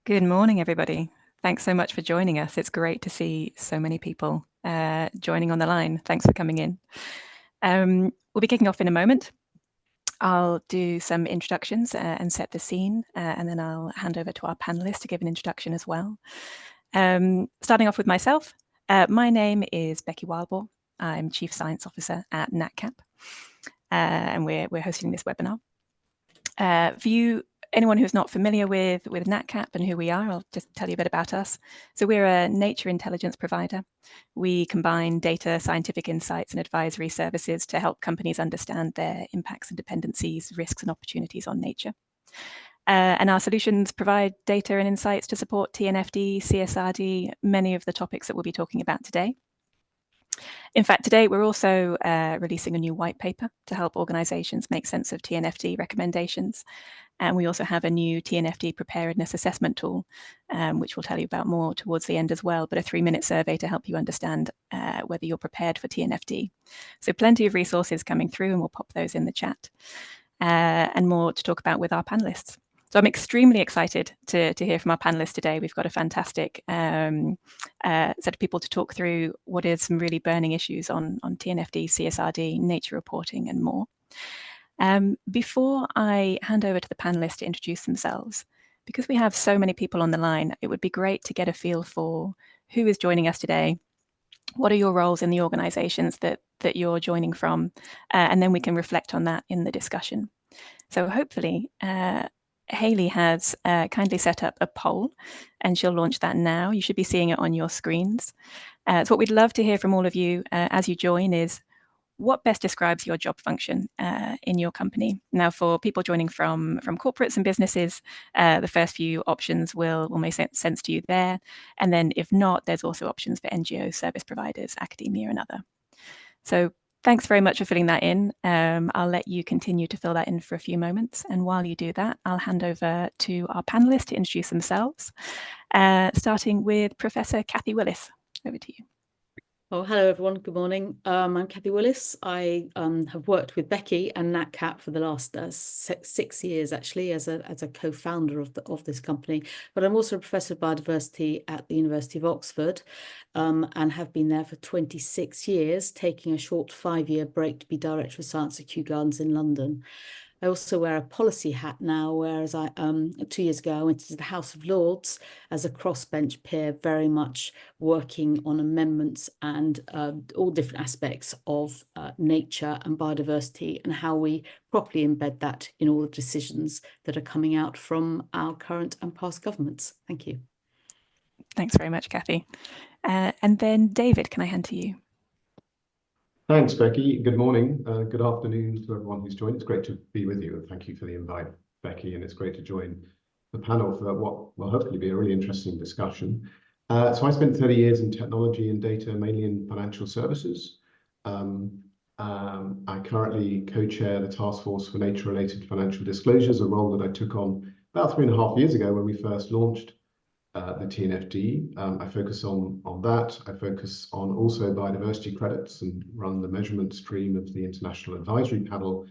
Good morning, everybody. Thanks so much for joining us. It's great to see so many people joining on the line. Thanks for coming in. We'll be kicking off in a moment. I'll do some introductions and set the scene, and then I'll hand over to our panelists to give an introduction as well. Starting off with myself, my name is Becky Wildball. I'm Chief Science Officer at Natcap, and we're hosting this webinar. For anyone who's not familiar with Natcap and who we are, I'll just tell you a bit about us. So we're a nature intelligence provider. We combine data, scientific insights, and advisory services to help companies understand their impacts and dependencies, risks, and opportunities on nature. And our solutions provide data and insights to support TNFD, CSRD, many of the topics that we'll be talking about today. In fact, today we're also releasing a new white paper to help organizations make sense of TNFD recommendations. And we also have a new TNFD preparedness assessment tool, which we'll tell you about more towards the end as well, but a 3-minute survey to help you understand whether you're prepared for TNFD. So plenty of resources coming through, and we'll pop those in the chat, and more to talk about with our panelists. So I'm extremely excited to hear from our panelists today. We've got a fantastic set of people to talk through what is some really burning issues on TNFD, CSRD, nature reporting, and more. Before I hand over to the panelists to introduce themselves, because we have so many people on the line, it would be great to get a feel for who is joining us today. What are your roles in the organizations that you're joining from? And then we can reflect on that in the discussion. So hopefully, Hayley has kindly set up a poll, and she'll launch that now. You should be seeing it on your screens. So what we'd love to hear from all of you as you join is, what best describes your job function in your company? Now, for people joining from corporates and businesses, the first few options will make sense to you there. And then if not, there's also options for NGOs, service providers, academia, and other. So thanks very much for filling that in. I'll let you continue to fill that in for a few moments. And while you do that, I'll hand over to our panelists to introduce themselves, starting with Professor Cathy Willis. Over to you. Oh, hello, everyone. Good morning. I'm Cathy Willis. I have worked with Becky and Natcap for the last 6 years, actually, as a co-founder of this company. But I'm also a professor of biodiversity at the University of Oxford, and have been there for 26 years, taking a short 5-year break to be Director of Science at Kew Gardens in London. I also wear a policy hat now, whereas 2 years ago I went to the House of Lords as a crossbench peer, very much working on amendments and all different aspects of nature and biodiversity, and how we properly embed that in all the decisions that are coming out from our current and past governments. Thank you. Thanks very much, Cathy. And then David, can I hand to you? Thanks, Becky. Good morning. Good afternoon to everyone who's joined. It's great to be with you, and thank you for the invite, Becky. And it's great to join the panel for what will hopefully be a really interesting discussion. So I spent 30 years in technology and data, mainly in financial services. I currently co-chair the Task Force for Nature-Related Financial Disclosures, a role that I took on about 3.5 years ago when we first launched the TNFD. I focus on that. I focus on also biodiversity credits and run the measurement stream of the International Advisory Panel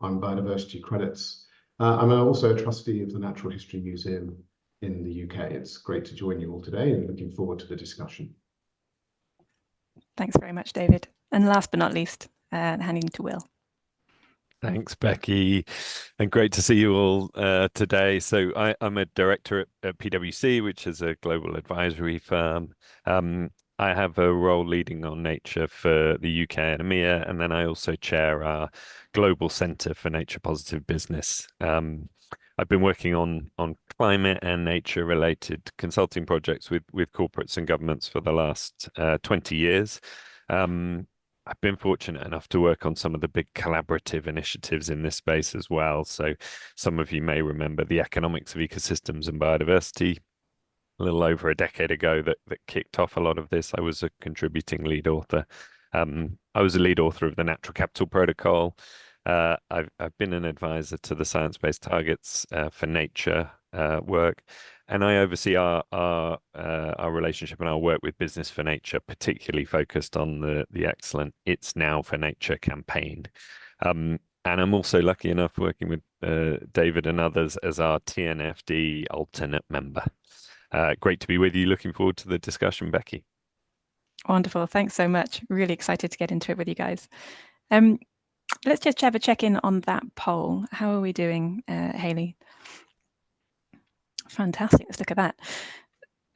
on biodiversity credits. I'm also a trustee of the Natural History Museum in the UK. It's great to join you all today, and looking forward to the discussion. Thanks very much, David. And last but not least, handing to Will. Thanks, Becky, and great to see you all today. So I'm a director at PwC, which is a global advisory firm. I have a role leading on nature for the UK and EMEA, and then I also chair our Global Centre for Nature Positive Business. I've been working on climate and nature-related consulting projects with corporates and governments for the last 20 years. I've been fortunate enough to work on some of the big collaborative initiatives in this space as well. So some of you may remember the Economics of Ecosystems and Biodiversity, a little over a decade ago, that kicked off a lot of this. I was a contributing lead author. I was a lead author of the Natural Capital Protocol. I've been an advisor to the Science Based Targets for Nature work, and I oversee our relationship and our work with Business for Nature, particularly focused on the excellent It's Now for Nature campaign. And I'm also lucky enough working with David and others as our TNFD alternate member. Great to be with you. Looking forward to the discussion, Becky. Wonderful. Thanks so much. Really excited to get into it with you guys. Let's just have a check-in on that poll. How are we doing, Hayley? Fantastic. Let's look at that.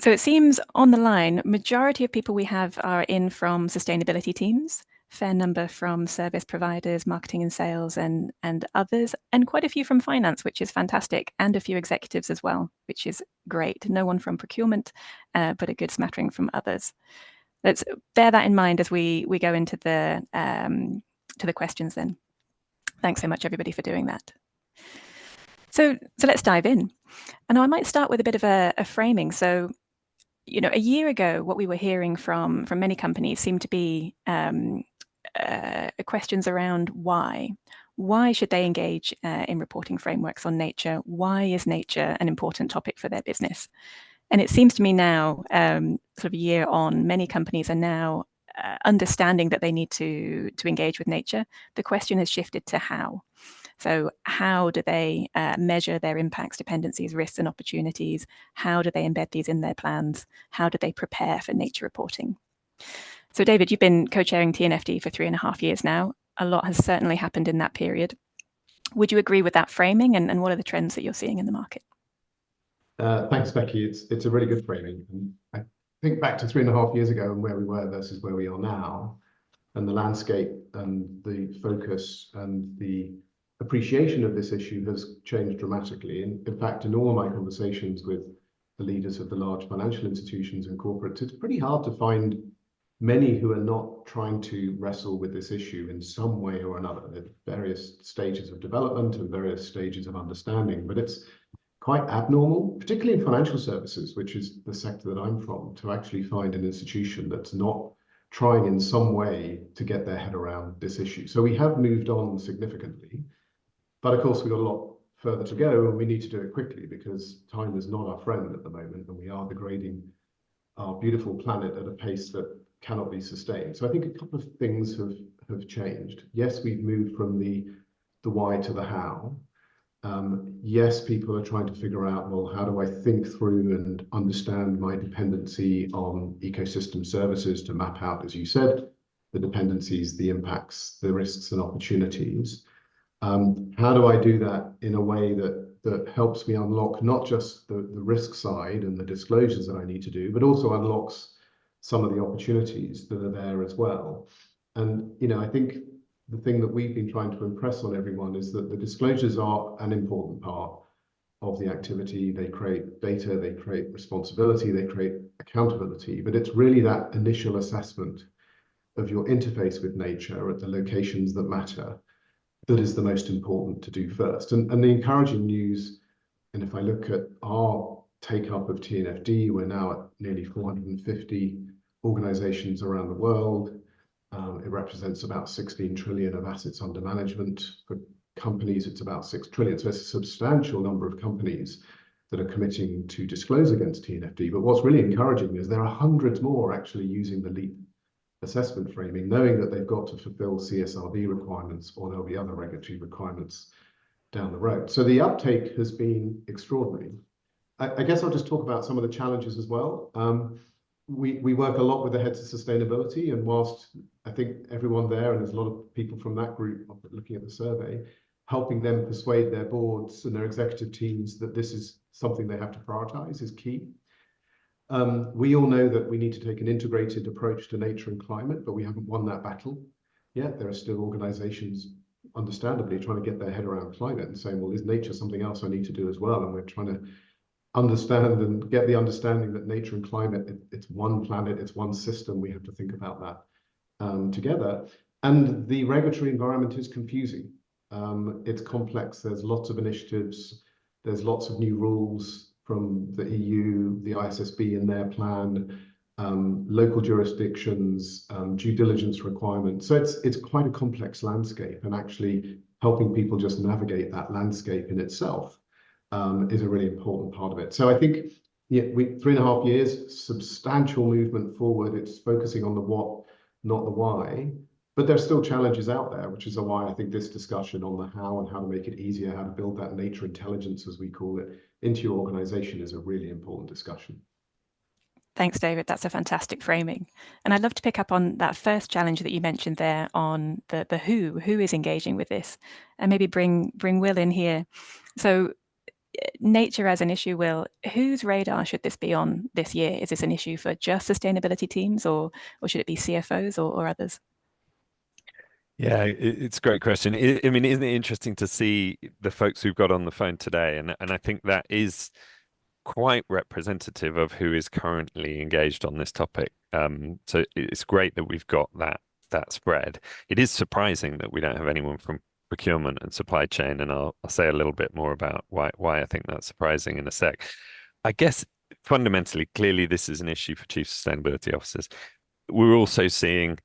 So it seems on the line, majority of people we have are in from sustainability teams, fair number from service providers, marketing and sales, and others, and quite a few from finance, which is fantastic, and a few executives as well, which is great. No one from procurement, but a good smattering from others. Let's bear that in mind as we go into the to the questions then. Thanks so much, everybody, for doing that. So let's dive in. And I might start with a bit of a framing. So, you know, a year ago, what we were hearing from many companies seemed to be questions around why. Why should they engage in reporting frameworks on nature? Why is nature an important topic for their business? And it seems to me now, sort of a year on, many companies are now understanding that they need to engage with nature. The question has shifted to how. So how do they measure their impacts, dependencies, risks, and opportunities? How do they embed these in their plans? How do they prepare for nature reporting? So David, you've been co-chairing TNFD for 3.5 years now. A lot has certainly happened in that period. Would you agree with that framing, and what are the trends that you're seeing in the market? Thanks, Becky. It's a really good framing. And I think back to 3.5 years ago and where we were versus where we are now, and the landscape and the focus and the appreciation of this issue has changed dramatically. And in fact, in all of my conversations with the leaders of the large financial institutions and corporates, it's pretty hard to find many who are not trying to wrestle with this issue in some way or another at various stages of development and various stages of understanding. But it's quite abnormal, particularly in financial services, which is the sector that I'm from, to actually find an institution that's not trying in some way to get their head around this issue. So we have moved on significantly, but of course we've got a lot further to go, and we need to do it quickly because time is not our friend at the moment, and we are degrading our beautiful planet at a pace that cannot be sustained. So I think a couple of things have changed. Yes, we've moved from the why to the how. Yes, people are trying to figure out, well, how do I think through and understand my dependency on ecosystem services to map out, as you said, the dependencies, the impacts, the risks and opportunities. How do I do that in a way that helps me unlock not just the risk side and the disclosures that I need to do, but also unlocks some of the opportunities that are there as well. And, you know, I think the thing that we've been trying to impress on everyone is that the disclosures are an important part of the activity. They create data, they create responsibility, they create accountability, but it's really that initial assessment of your interface with nature at the locations that matter that is the most important to do first. And the encouraging news, and if I look at our take-up of TNFD, we're now at nearly 450 organizations around the world. It represents about 16 trillion of assets under management. For companies, it's about 6 trillion. So it's a substantial number of companies that are committing to disclose against TNFD. But what's really encouraging is there are hundreds more actually using the LEAP assessment framing, knowing that they've got to fulfill CSRD requirements, or there'll be other regulatory requirements down the road. So the uptake has been extraordinary. I guess I'll just talk about some of the challenges as well. We work a lot with the heads of sustainability, and whilst I think everyone there, and there's a lot of people from that group looking at the survey, helping them persuade their boards and their executive teams that this is something they have to prioritize is key. We all know that we need to take an integrated approach to nature and climate, but we haven't won that battle yet. There are still organizations, understandably, trying to get their head around climate and saying, well, is nature something else I need to do as well? And we're trying to understand and get the understanding that nature and climate, it's one planet, it's one system. We have to think about that together. And the regulatory environment is confusing. It's complex. There's lots of initiatives. There's lots of new rules from the EU, the ISSB in their plan, local jurisdictions, due diligence requirements. So it's quite a complex landscape, and actually helping people just navigate that landscape in itself is a really important part of it. So I think, yeah, 3.5 years, substantial movement forward. It's focusing on the what, not the why. But there's still challenges out there, which is why I think this discussion on the how and how to make it easier, how to build that nature intelligence, as we call it, into your organization is a really important discussion. Thanks, David. That's a fantastic framing. And I'd love to pick up on that first challenge that you mentioned there on the who is engaging with this, and maybe bring Will in here. So nature as an issue, Will, whose radar should this be on this year? Is this an issue for just sustainability teams, or should it be CFOs or others? Yeah, it's a great question. I mean, isn't it interesting to see the folks we've got on the phone today? And I think that is quite representative of who is currently engaged on this topic. So it's great that we've got that spread. It is surprising that we don't have anyone from procurement and supply chain, and I'll say a little bit more about why I think that's surprising in a sec. I guess fundamentally, clearly, this is an issue for chief sustainability officers. We're also seeing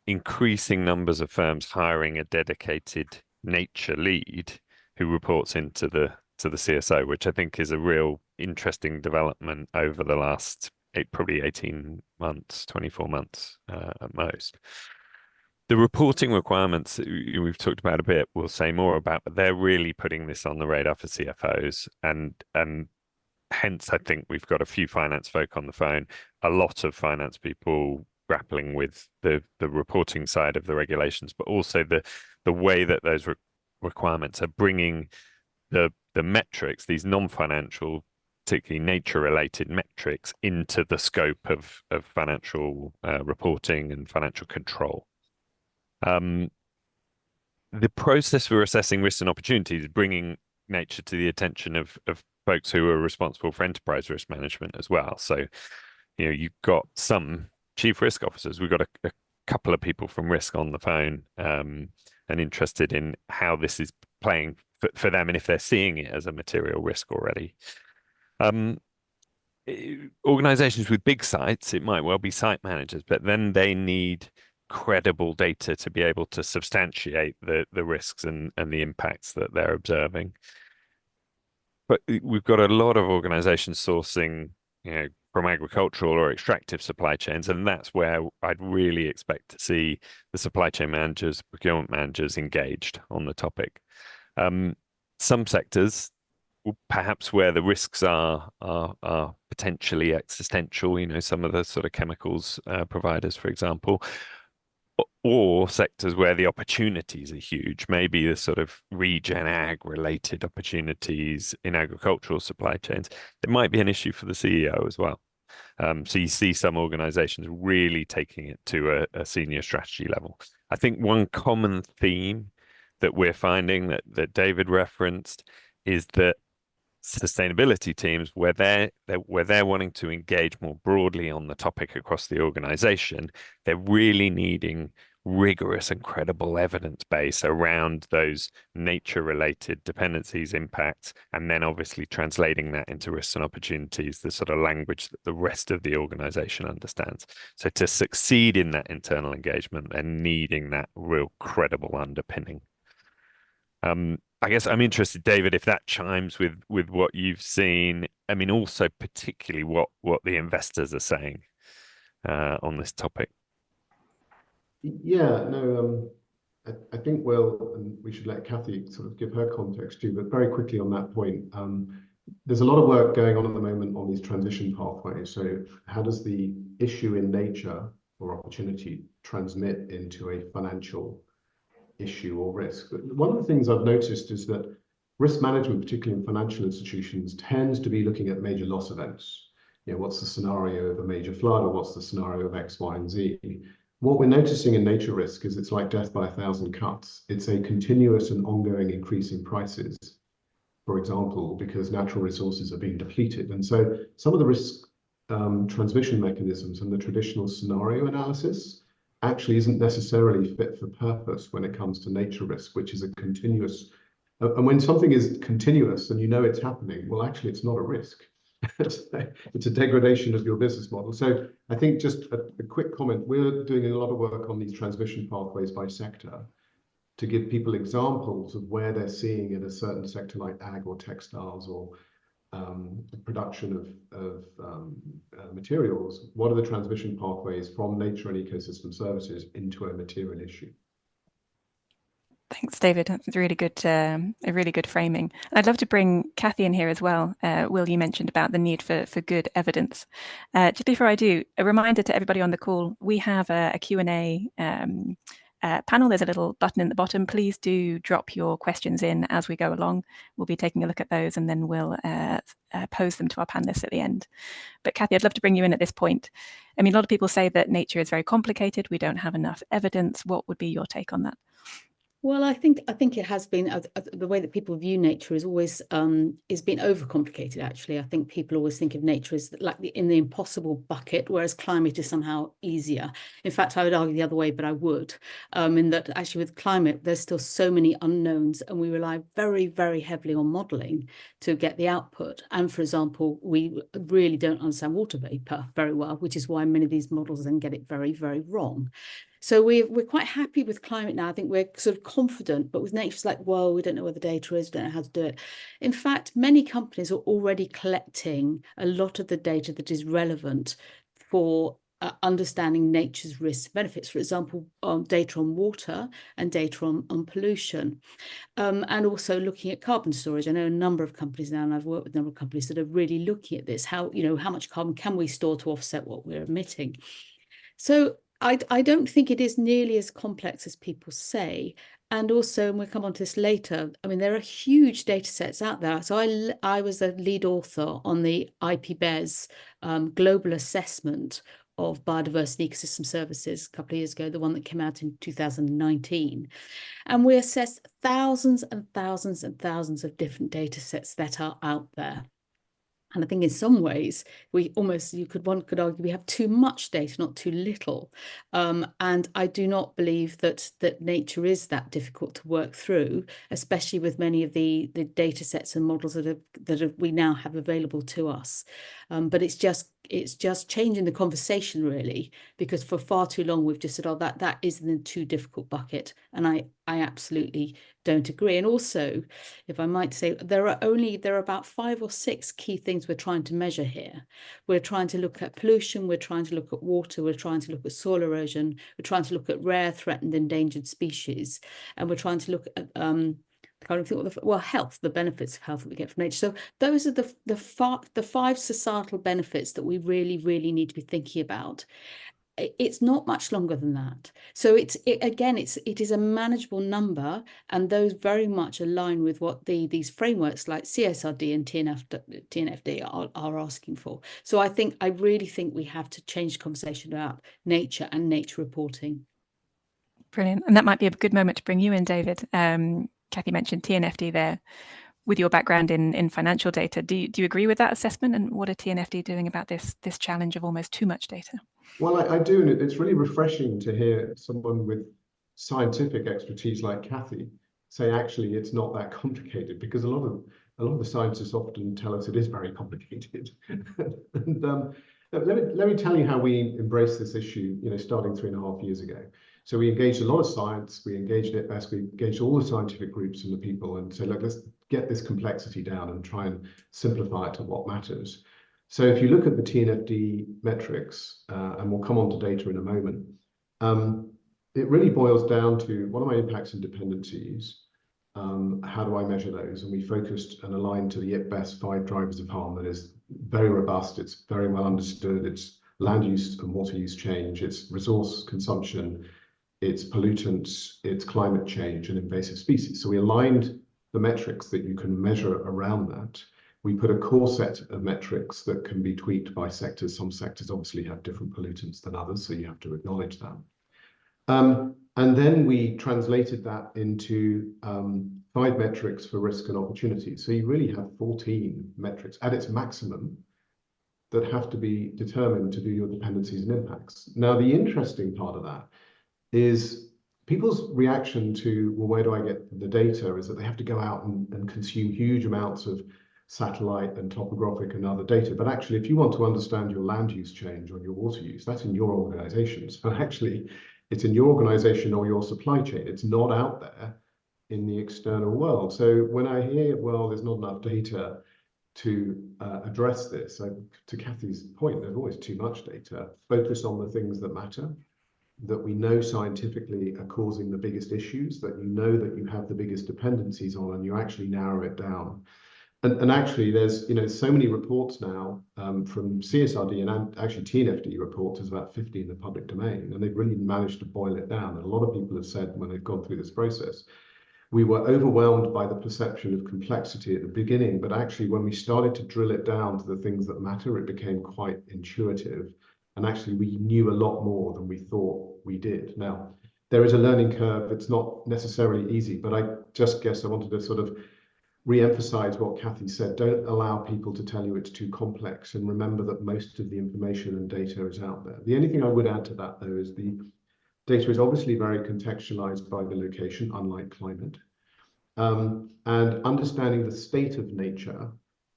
increasing numbers of firms hiring a dedicated nature lead who reports into the CSO, which I think is a real interesting development over the last probably 18 months, 24 months at most. The reporting requirements we've talked about a bit, we'll say more about, but they're really putting this on the radar for CFOs, and hence I think we've got a few finance folk on the phone, a lot of finance people grappling with the reporting side of the regulations, but also the way that those requirements are bringing the metrics, these non-financial, particularly nature-related metrics, into the scope of financial reporting and financial control. The process for assessing risks and opportunities is bringing nature to the attention of folks who are responsible for enterprise risk management as well. So, you've got some chief risk officers. We've got a couple of people from risk on the phone and interested in how this is playing for them and if they're seeing it as a material risk already. Organizations with big sites, it might well be site managers, but then they need credible data to be able to substantiate the risks and the impacts that they're observing. But we've got a lot of organizations sourcing, from agricultural or extractive supply chains, and that's where I'd really expect to see the supply chain managers, procurement managers engaged on the topic. Some sectors, perhaps where the risks are potentially existential, some of the sort of chemicals providers, for example, or sectors where the opportunities are huge, maybe the sort of regen ag related opportunities in agricultural supply chains. It might be an issue for the CEO as well. So you see some organizations really taking it to a senior strategy level. I think one common theme that we're finding that David referenced is that sustainability teams, where they're wanting to engage more broadly on the topic across the organization, they're really needing rigorous and credible evidence base around those nature-related dependencies, impacts, and then obviously translating that into risks and opportunities, the sort of language that the rest of the organization understands. So to succeed in that internal engagement, they're needing that real credible underpinning. I guess I'm interested, David, if that chimes with what you've seen. I mean, also particularly what the investors are saying on this topic. Yeah, no, I think, well, and we should let Kathy sort of give her context too, but very quickly on that point, there's a lot of work going on at the moment on these transition pathways. So how does the issue in nature or opportunity transmit into a financial issue or risk? But one of the things I've noticed is that risk management, particularly in financial institutions, tends to be looking at major loss events. What's the scenario of a major flood, or what's the scenario of X, Y, and Z? What we're noticing in nature risk is it's like death by 1,000 cuts. It's a continuous and ongoing increase in prices, for example, because natural resources are being depleted. And so some of the risk transmission mechanisms and the traditional scenario analysis actually isn't necessarily fit for purpose when it comes to nature risk, which is a continuous. And when something is continuous and it's happening, well, actually, it's not a risk. It's a degradation of your business model. So I think just a quick comment, we're doing a lot of work on these transmission pathways by sector to give people examples of where they're seeing in a certain sector like ag or textiles or production of materials, what are the transmission pathways from nature and ecosystem services into a material issue? Thanks, David. That's a really good framing. I'd love to bring Kathy in here as well. Will, you mentioned about the need for good evidence. Just before I do, a reminder to everybody on the call, we have a Q&A panel. There's a little button in the bottom. Please do drop your questions in as we go along. We'll be taking a look at those and then we'll pose them to our panelists at the end. But Kathy, I'd love to bring you in at this point. I mean, a lot of people say that nature is very complicated. We don't have enough evidence. What would be your take on that? Well, I think it has been the way that people view nature is always is been overcomplicated. Actually, I think people always think of nature as like in the impossible bucket, whereas climate is somehow easier. In fact, I would argue the other way, but I would, in that actually with climate, there's still so many unknowns, and we rely very, very heavily on modelling to get the output. And for example, we really don't understand water vapour very well, which is why many of these models then get it very, very wrong. So we're quite happy with climate now. I think we're sort of confident, but with nature, it's like, well, we don't know where the data is, we don't know how to do it. In fact, many companies are already collecting a lot of the data that is relevant for understanding nature's risks and benefits. For example, data on water and data on pollution, and also looking at carbon storage. I know a number of companies now, and I've worked with a number of companies that are really looking at this. How much carbon can we store to offset what we're emitting? So I don't think it is nearly as complex as people say. And also, and we'll come on to this later, I mean, there are huge data sets out there. So I was a lead author on the IPBES global assessment of biodiversity ecosystem services a couple of years ago, the one that came out in 2019. And we assessed thousands and thousands and thousands of different data sets that are out there. And I think in some ways, one could argue we have too much data, not too little. And I do not believe that nature is that difficult to work through, especially with many of the data sets and models that we now have available to us. But it's just changing the conversation, really, because for far too long we've just said, oh, that is in the too difficult bucket. And I absolutely don't agree. And also, if I might say, there are about 5 or 6 key things we're trying to measure here. We're trying to look at pollution, we're trying to look at water, we're trying to look at soil erosion, we're trying to look at rare, threatened, endangered species, and we're trying to look at health, the benefits of health that we get from nature. So those are the 5 societal benefits that we really, really need to be thinking about. It's not much longer than that. So it is a manageable number, and those very much align with what these frameworks like CSRD and TNFD are asking for. So I really think we have to change the conversation about nature and nature reporting. Brilliant. And that might be a good moment to bring you in, David. Kathy mentioned TNFD there. With your background in financial data, do you agree with that assessment? And what are TNFD doing about this challenge of almost too much data? Well, I do, and it's really refreshing to hear someone with scientific expertise like Kathy say, actually, it's not that complicated, because a lot of the scientists often tell us it is very complicated. And let me tell you how we embraced this issue, starting 3.5 years ago. So we engaged a lot of science, we engaged ESRS, we engaged all the scientific groups and the people, and say, look, let's get this complexity down and try and simplify it to what matters. So if you look at the TNFD metrics, and we'll come on to data in a moment, it really boils down to, what are my impacts and dependencies? How do I measure those? And we focused and aligned to the IPBES 5 drivers of harm. That is very robust, it's very well understood, it's land use and water use change, it's resource consumption, it's pollutants, it's climate change and invasive species. So we aligned the metrics that you can measure around that. We put a core set of metrics that can be tweaked by sectors. Some sectors obviously have different pollutants than others, so you have to acknowledge that. And then we translated that into 5 metrics for risk and opportunity. So you really have 14 metrics at its maximum that have to be determined to do your dependencies and impacts. Now, the interesting part of that is people's reaction to, well, where do I get the data, is that they have to go out and consume huge amounts of satellite and topographic and other data. But actually, if you want to understand your land use change or your water use, that's in your organization. So actually, it's in your organization or your supply chain. It's not out there in the external world. So when I hear, well, there's not enough data to address this. So to Kathy's point, there's always too much data. Focus on the things that matter, that we know scientifically are causing the biggest issues, that you know that you have the biggest dependencies on, and you actually narrow it down. And actually, there's so many reports now from CSRD and actually TNFD reports. There's about 50 in the public domain, and they've really managed to boil it down. And a lot of people have said when they've gone through this process, we were overwhelmed by the perception of complexity at the beginning, but actually when we started to drill it down to the things that matter, it became quite intuitive. And actually we knew a lot more than we thought we did. Now, there is a learning curve. It's not necessarily easy, but I just guess I wanted to sort of re-emphasize what Kathy said. Don't allow people to tell you it's too complex, and remember that most of the information and data is out there. The only thing I would add to that, though, is the data is obviously very contextualized by the location, unlike climate. And understanding the state of nature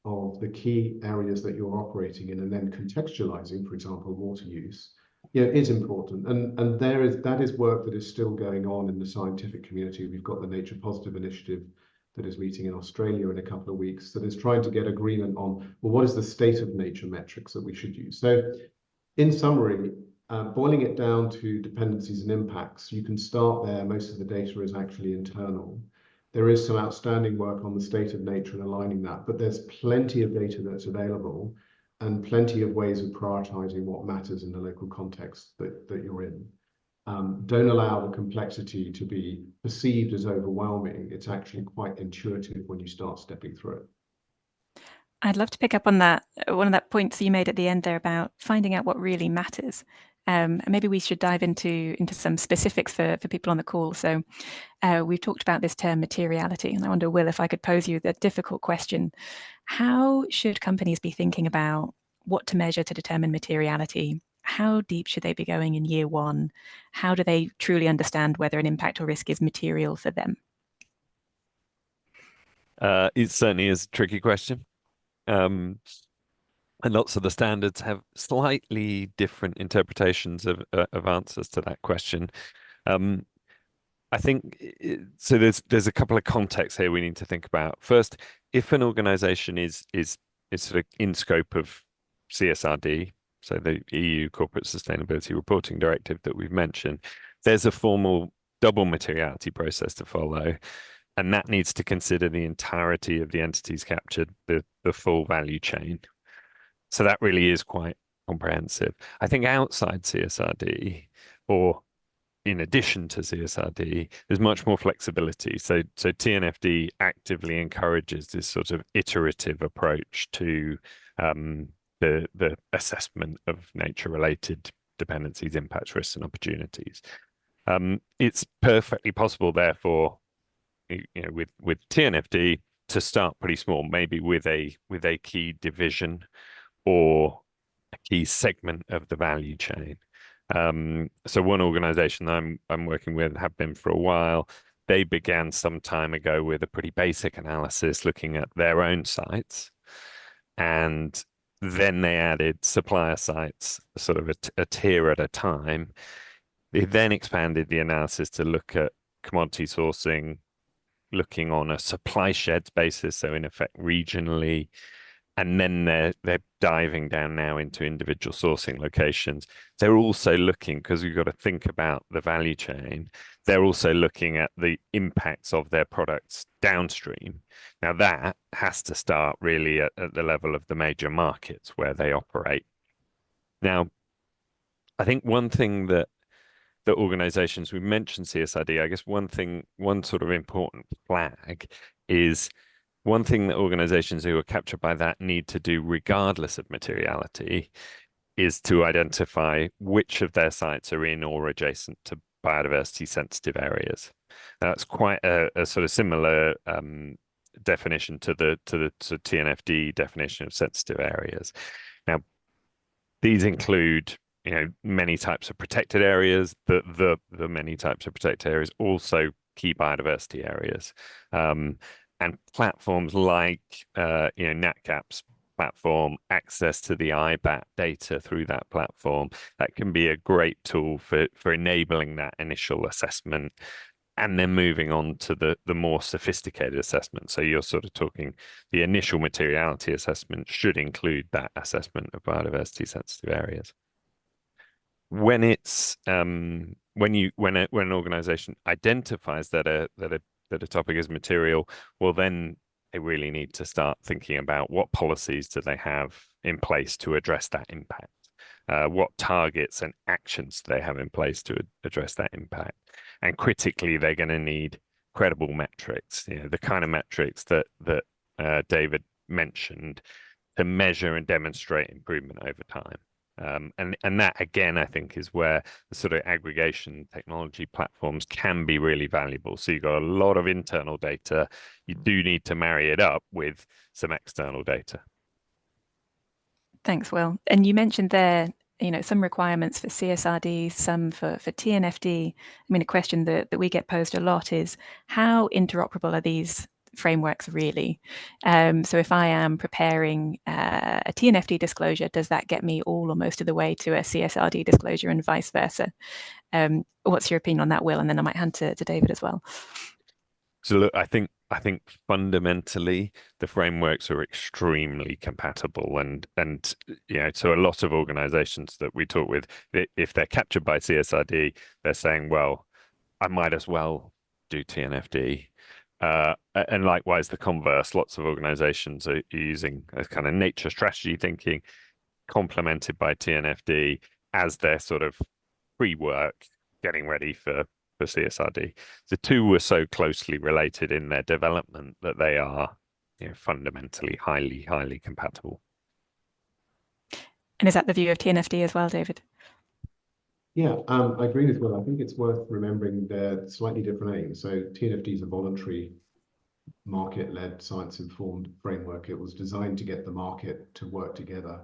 of the key areas that you're operating in, and then contextualizing, for example, water use, is important. And that is work that is still going on in the scientific community. We've got the Nature Positive Initiative that is meeting in Australia in a couple of weeks, that is trying to get agreement on, well, what is the state of nature metrics that we should use? So in summary, boiling it down to dependencies and impacts, you can start there. Most of the data is actually internal. There is some outstanding work on the state of nature and aligning that, but there's plenty of data that's available and plenty of ways of prioritizing what matters in the local context that you're in. Don't allow the complexity to be perceived as overwhelming. It's actually quite intuitive when you start stepping through it. I'd love to pick up on that, one of that points you made at the end there about finding out what really matters. And maybe we should dive into some specifics for people on the call. So we've talked about this term materiality, and I wonder, Will, if I could pose you the difficult question. How should companies be thinking about what to measure to determine materiality? How deep should they be going in year one? How do they truly understand whether an impact or risk is material for them? It certainly is a tricky question. And lots of the standards have slightly different interpretations of answers to that question. I think so. There's a couple of contexts here we need to think about. First, if an organization is sort of in scope of CSRD, so the EU Corporate Sustainability Reporting Directive that we've mentioned, there's a formal double materiality process to follow, and that needs to consider the entirety of the entities captured, the full value chain. So that really is quite comprehensive. I think outside CSRD, or in addition to CSRD, there's much more flexibility. So TNFD actively encourages this sort of iterative approach to the assessment of nature-related dependencies, impacts, risks, and opportunities. It's perfectly possible, therefore, with TNFD to start pretty small, maybe with a key division or a key segment of the value chain. So one organization I'm working with, have been for a while, they began some time ago with a pretty basic analysis looking at their own sites, and then they added supplier sites, sort of a tier at a time. They then expanded the analysis to look at commodity sourcing, looking on a supply sheds basis, so in effect regionally, and then they're diving down now into individual sourcing locations. They're also looking, because we've got to think about the value chain, they're also looking at the impacts of their products downstream. Now that has to start really at the level of the major markets where they operate. Now, I think one thing that the organizations, we mentioned CSRD, I guess one sort of important flag is, one thing that organizations who are captured by that need to do regardless of materiality is to identify which of their sites are in or adjacent to biodiversity sensitive areas. Now, that's quite a sort of similar definition to the TNFD definition of sensitive areas. Now, these include many types of protected areas, the many types of protected areas, also key biodiversity areas. And platforms like Natcap's platform, access to the IBAT data through that platform, that can be a great tool for enabling that initial assessment and then moving on to the more sophisticated assessment. So you're sort of talking the initial materiality assessment should include that assessment of biodiversity sensitive areas. When it's when an organization identifies that a topic is material, well, then they really need to start thinking about what policies do they have in place to address that impact. What targets and actions do they have in place to address that impact? And critically, they're going to need credible metrics, the kind of metrics that David mentioned, to measure and demonstrate improvement over time. And that, again, I think is where the sort of aggregation technology platforms can be really valuable. So you've got a lot of internal data. You do need to marry it up with some external data. Thanks, Will. And you mentioned there, some requirements for CSRD, some for TNFD. I mean, a question that we get posed a lot is, how interoperable are these frameworks really? So if I am preparing a TNFD disclosure, does that get me all or most of the way to a CSRD disclosure and vice versa? What's your opinion on that, Will? And then I might hand to David as well. So look, I think fundamentally the frameworks are extremely compatible, and so a lot of organizations that we talk with, if they're captured by CSRD, they're saying, well, I might as well do TNFD. And likewise, the converse, lots of organizations are using a kind of nature strategy thinking complemented by TNFD as their sort of pre-work, getting ready for CSRD. The two were so closely related in their development that they are fundamentally highly compatible. And is that the view of TNFD as well, David? Yeah, I agree with Will. I think it's worth remembering they're slightly different aims. So TNFD is a voluntary market-led science-informed framework. It was designed to get the market to work together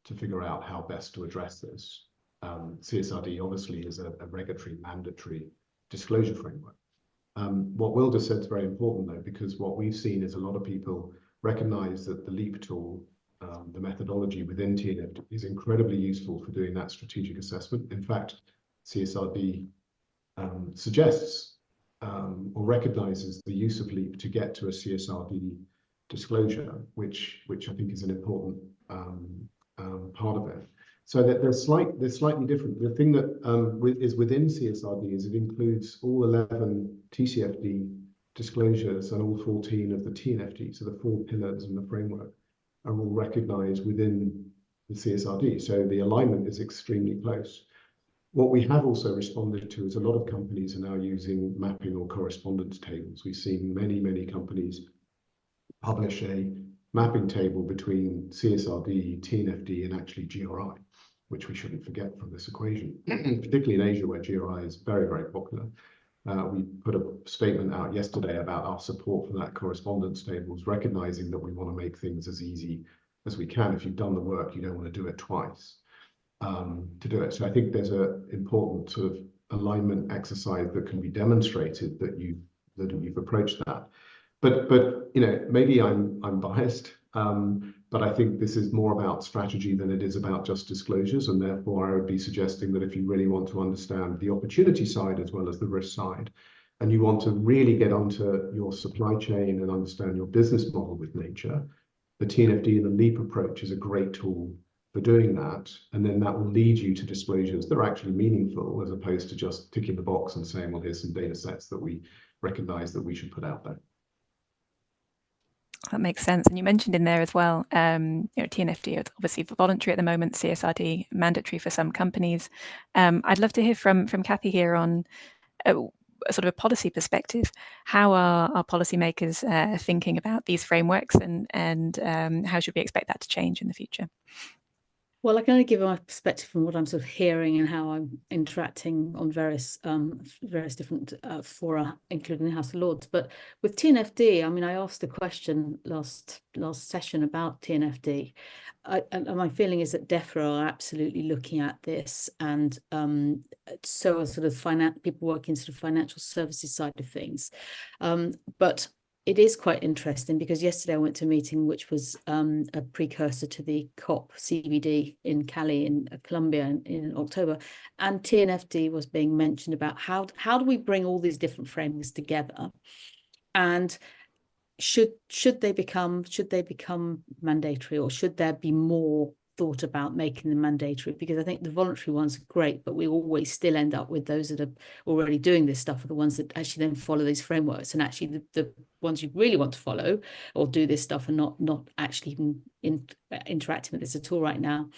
to figure out how best to address this. CSRD obviously is a regulatory mandatory disclosure framework. What Will just said is very important though, because what we've seen is a lot of people recognize that the LEAP tool, the methodology within TNFD, is incredibly useful for doing that strategic assessment. In fact, CSRD suggests or recognizes the use of LEAP to get to a CSRD disclosure, which I think is an important part of it. So that they're slightly different. The thing that is within CSRD is it includes all 11 TCFD disclosures and all 14 of the TNFD. So the 4 pillars in the framework are all recognized within the CSRD. So the alignment is extremely close. What we have also responded to is a lot of companies are now using mapping or correspondence tables. We've seen many companies publish a mapping table between CSRD, TNFD, and actually GRI, which we shouldn't forget from this equation, particularly in Asia where GRI is very popular. We put a statement out yesterday about our support for that correspondence tables, recognizing that we want to make things as easy as we can. If you've done the work, you don't want to do it twice to do it. So I think there's an important sort of alignment exercise that can be demonstrated that you've approached that. But maybe I'm biased, but I think this is more about strategy than it is about just disclosures, and therefore I would be suggesting that if you really want to understand the opportunity side as well as the risk side, and you want to really get onto your supply chain and understand your business model with nature, the TNFD and the LEAP approach is a great tool for doing that, and then that will lead you to disclosures that are actually meaningful, as opposed to just ticking the box and saying, well, here's some data sets that we recognize that we should put out there. That makes sense. And you mentioned in there as well, TNFD is obviously voluntary at the moment, CSRD mandatory for some companies. I'd love to hear from Kathy here on sort of a policy perspective. How are policymakers thinking about these frameworks, and how should we expect that to change in the future? Well, I can only give my perspective from what I'm sort of hearing and how I'm interacting on various different fora, including the House of Lords. But with TNFD, I mean, I asked a question last session about TNFD, and my feeling is that DEFRA are absolutely looking at this, and so are sort of people working sort of financial services side of things. But it is quite interesting because yesterday I went to a meeting which was a precursor to the COP CBD in Cali in Colombia in October, and TNFD was being mentioned about how do we bring all these different frameworks together, and should they become mandatory, or should there be more thought about making them mandatory? Because I think the voluntary ones are great, but we always still end up with those that are already doing this stuff are the ones that actually then follow these frameworks, and actually the ones you really want to follow or do this stuff are not actually even interacting with this at all right now.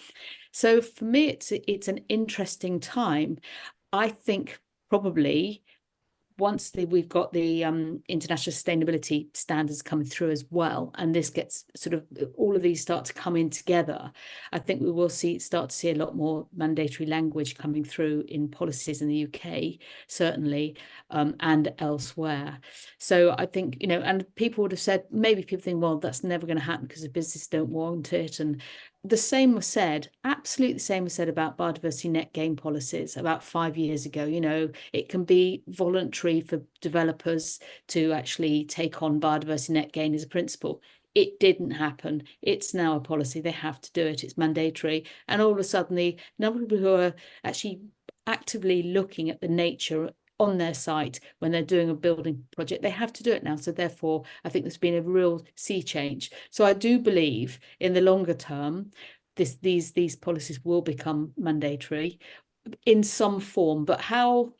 So for me, it's an interesting time. I think probably once we've got the international sustainability standards coming through as well, and this gets sort of all of these start to come in together, I think we will start to see a lot more mandatory language coming through in policies in the UK, certainly, and elsewhere. So I think, you know, and people would have said, maybe people think, well, that's never going to happen because the business don't want it. And the same was said, absolutely the same was said about biodiversity net gain policies about 5 years ago. You know, it can be voluntary for developers to actually take on biodiversity net gain as a principle. It didn't happen. It's now a policy. They have to do it. It's mandatory. And all of a sudden, the number of people who are actually actively looking at the nature on their site when they're doing a building project, they have to do it now. So therefore, I think there's been a real sea change. So I do believe in the longer term, these policies will become mandatory in some form, but how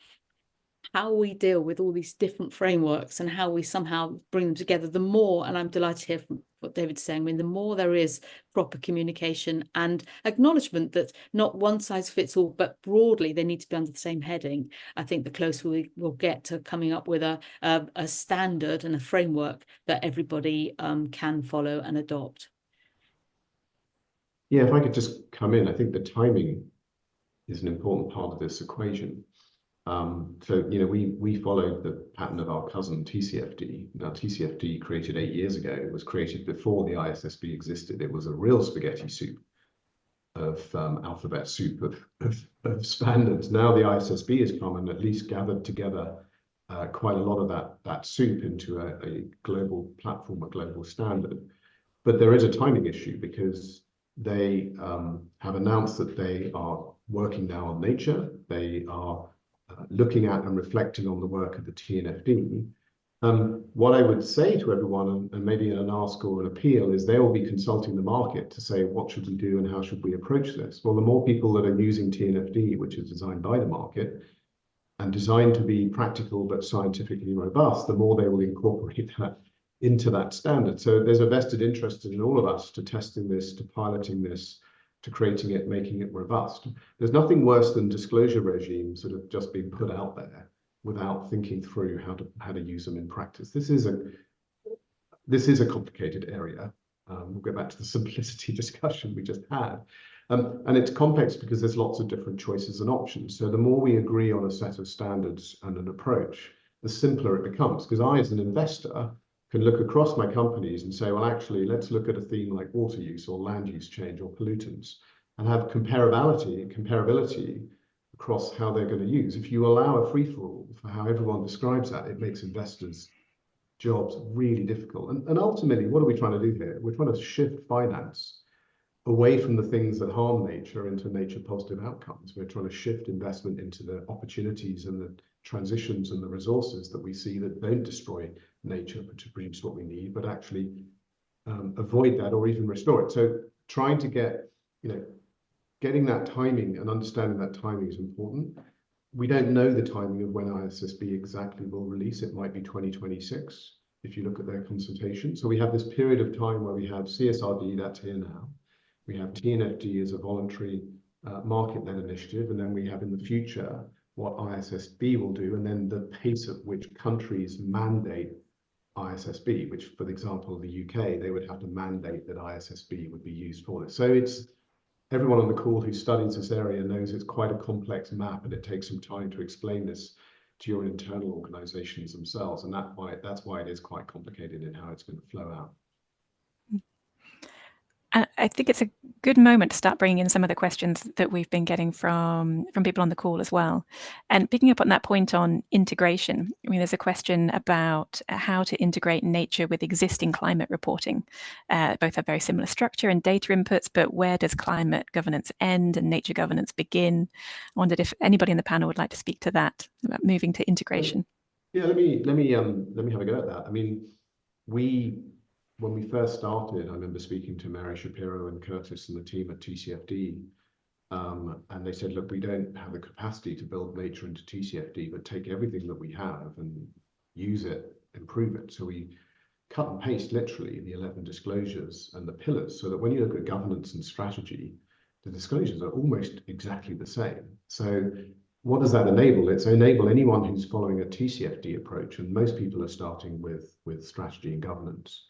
we deal with all these different frameworks and how we somehow bring them together, the more, and I'm delighted to hear from what David's saying, I mean, the more there is proper communication and acknowledgement that not one size fits all, but broadly they need to be under the same heading, I think the closer we will get to coming up with a standard and a framework that everybody can follow and adopt. Yeah, if I could just come in, I think the timing is an important part of this equation. So, you know, we followed the pattern of our cousin TCFD. Now, TCFD created 8 years ago. It was created before the ISSB existed. It was a real spaghetti soup of alphabet soup of standards. Now the ISSB has come and at least gathered together quite a lot of that soup into a global platform, a global standard. But there is a timing issue because they have announced that they are working now on nature. They are looking at and reflecting on the work of the TNFD. What I would say to everyone, and maybe an ask or an appeal, is they will be consulting the market to say, what should we do and how should we approach this? Well, the more people that are using TNFD, which is designed by the market and designed to be practical but scientifically robust, the more they will incorporate that into that standard. So there's a vested interest in all of us to testing this, to piloting this, to creating it, making it robust. There's nothing worse than disclosure regimes that have just been put out there without thinking through how to use them in practice. This is a complicated area. We'll go back to the simplicity discussion we just had. And it's complex because there's lots of different choices and options. So the more we agree on a set of standards and an approach, the simpler it becomes. Because I, as an investor, can look across my companies and say, well, actually, let's look at a theme like water use or land use change or pollutants and have comparability across how they're going to use. If you allow a free-for-all for how everyone describes that, it makes investors' jobs really difficult. And ultimately, what are we trying to do here? We're trying to shift finance away from the things that harm nature into nature positive outcomes. We're trying to shift investment into the opportunities and the transitions and the resources that we see that don't destroy nature to produce what we need, but actually avoid that or even restore it. So trying to getting that timing and understanding that timing is important. We don't know the timing of when ISSB exactly will release. It might be 2026 if you look at their consultation. So we have this period of time where we have CSRD, that's here now. We have TNFD as a voluntary market-led initiative, and then we have in the future what ISSB will do, and then the pace at which countries mandate ISSB, which, for example, the UK, they would have to mandate that ISSB would be used for this. So it's everyone on the call who studies this area knows it's quite a complex map, and it takes some time to explain this to your internal organizations themselves, and that's why it is quite complicated in how it's going to flow out. I think it's a good moment to start bringing in some of the questions that we've been getting from people on the call as well. And picking up on that point on integration, I mean, there's a question about how to integrate nature with existing climate reporting. Both have very similar structure and data inputs, but where does climate governance end and nature governance begin? I wondered if anybody in the panel would like to speak to that, about moving to integration. Yeah, let me have a go at that. I mean, when we first started, I remember speaking to Mary Shapiro and Curtis and the team at TCFD, and they said, look, we don't have the capacity to build nature into TCFD, but take everything that we have and use it, improve it. So we cut and paste literally the 11 disclosures and the pillars, so that when you look at governance and strategy, the disclosures are almost exactly the same. So what does that enable? It's enable anyone who's following a TCFD approach, and most people are starting with strategy and governance,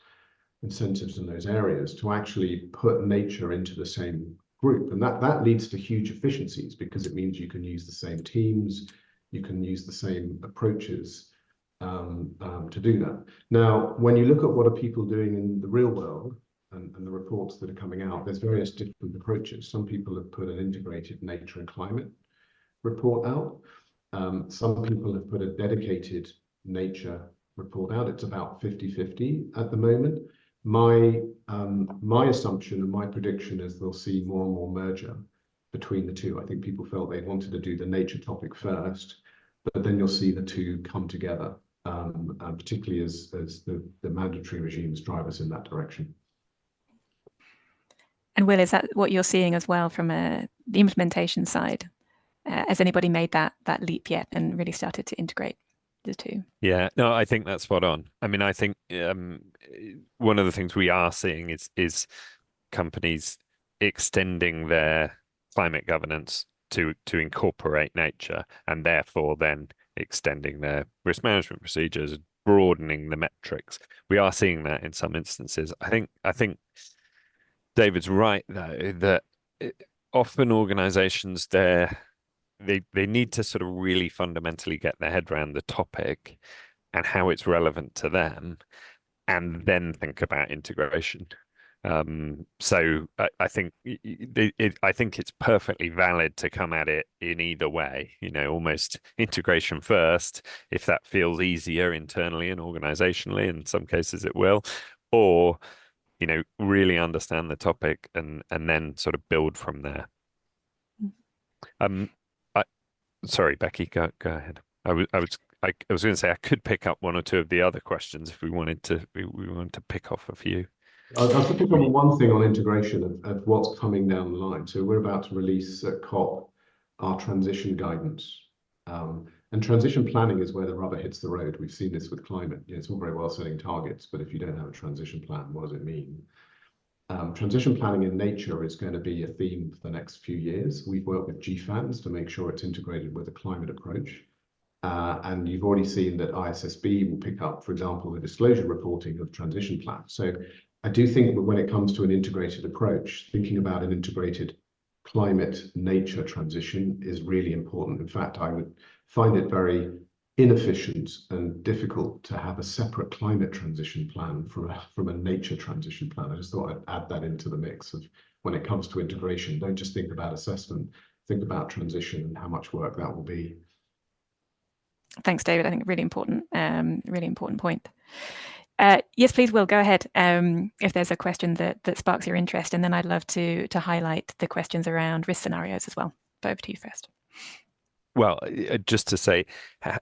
incentives in those areas, to actually put nature into the same group. And that leads to huge efficiencies, because it means you can use the same teams, you can use the same approaches to do that. Now, when you look at what are people doing in the real world, and the reports that are coming out, there's various different approaches. Some people have put an integrated nature and climate report out. Some people have put a dedicated nature report out. It's about 50-50 at the moment. My assumption and my prediction is they'll see more and more merger between the two. I think people felt they wanted to do the nature topic first, but then you'll see the two come together, particularly as the mandatory regimes drive us in that direction. And Will, is that what you're seeing as well from the implementation side? Has anybody made that leap yet and really started to integrate the two? Yeah, no, I think that's spot on. I mean, I think one of the things we are seeing is companies extending their climate governance to incorporate nature, and therefore then extending their risk management procedures, broadening the metrics. We are seeing that in some instances. I think David's right, though, that often organizations they need to sort of really fundamentally get their head around the topic and how it's relevant to them, and then think about integration. So I think it's perfectly valid to come at it in either way, almost integration first, if that feels easier internally and organizationally. In some cases it will, or really understand the topic and then sort of build from there. Sorry, Becky, go ahead. I was going to say I could pick up one or two of the other questions if we wanted to. We wanted to pick off a few. I was going to pick up one thing on integration of what's coming down the line. So we're about to release at COP our transition guidance. And transition planning is where the rubber hits the road. We've seen this with climate. It's all very well setting targets, but if you don't have a transition plan, what does it mean? Transition planning in nature is going to be a theme for the next few years. We've worked with GFANs to make sure it's integrated with a climate approach. And you've already seen that ISSB will pick up, for example, the disclosure reporting of transition plans. So I do think that when it comes to an integrated approach, thinking about an integrated climate nature transition is really important. In fact, I would find it very inefficient and difficult to have a separate climate transition plan from a nature transition plan. I just thought I'd add that into the mix of when it comes to integration. Don't just think about assessment, think about transition and how much work that will be. Thanks, David. I think really important point. Yes, please, Will, go ahead. If there's a question that sparks your interest, and then I'd love to highlight the questions around risk scenarios as well. But over to you first. Well, just to say,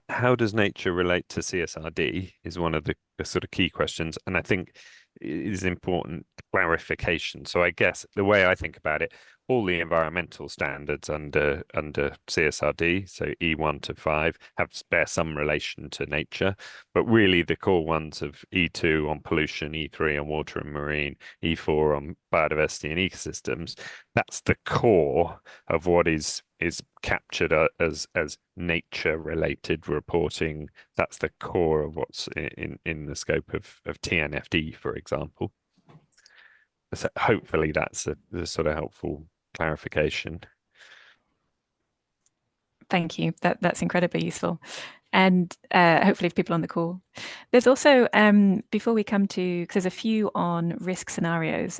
how does nature relate to CSRD is one of the sort of key questions, and I think it is important clarification. So I guess the way I think about it, all the environmental standards under CSRD, so E1 to 5, bear some relation to nature, but really the core ones of E2 on pollution, E3 on water and marine, E4 on biodiversity and ecosystems, that's the core of what is captured as nature related reporting. That's the core of what's in the scope of TNFD, for example. So hopefully that's a sort of helpful clarification. Thank you. That's incredibly useful. And hopefully for people on the call. There's also, before we come to, because there's a few on risk scenarios,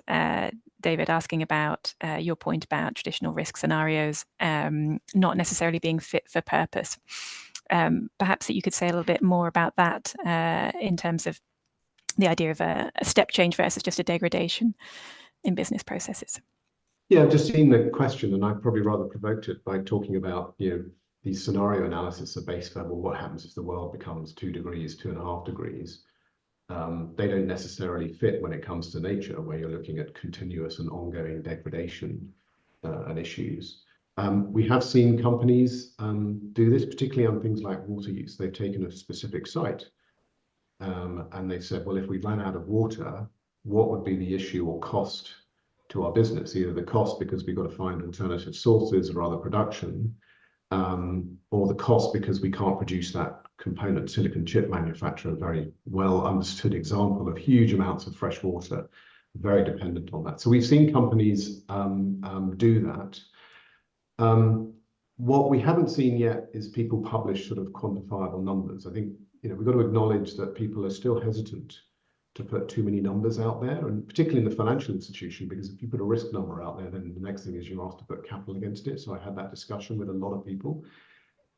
David, asking about your point about traditional risk scenarios not necessarily being fit for purpose. Perhaps that you could say a little bit more about that in terms of the idea of a step change versus just a degradation in business processes. Yeah, I've just seen the question, and I probably rather provoked it by talking about, these scenario analysis at base level. What happens if the world becomes 2 degrees, 2.5 degrees? They don't necessarily fit when it comes to nature, where you're looking at continuous and ongoing degradation and issues. We have seen companies do this, particularly on things like water use. They've taken a specific site and they've said, well, if we ran out of water, what would be the issue or cost to our business? Either the cost because we've got to find alternative sources or other production, or the cost because we can't produce that component. Silicon chip manufacturer, a very well understood example of huge amounts of fresh water, very dependent on that. So we've seen companies do that. What we haven't seen yet is people publish sort of quantifiable numbers. I think we've got to acknowledge that people are still hesitant to put too many numbers out there, and particularly in the financial institution, because if you put a risk number out there, then the next thing is you're asked to put capital against it. So I had that discussion with a lot of people.